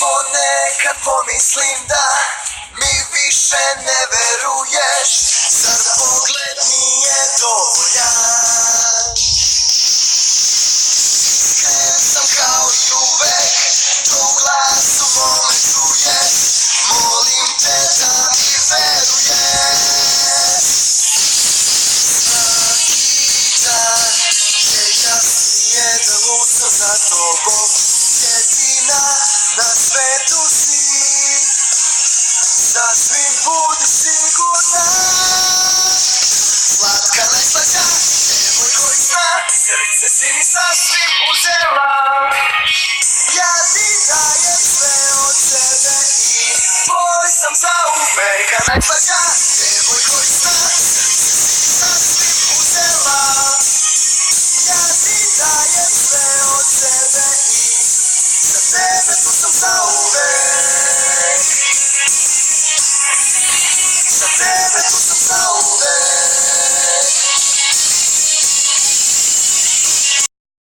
Ponekad pomislim da mi više ne veruješ, zar pogled nije dovoljan? Iskren sam kao i uvek, to u glasu mome čuješ, molim te da mi veruješ. Svaki dan je jasnije da lucam za tobom, jedina na svetu si, sasvim budi sigurna. Slatka najslađa, devojko iz sna, srce si mi sasvim uzela. Ja ti dajem sve od sebe i tvoj sam zauvek, a najslađa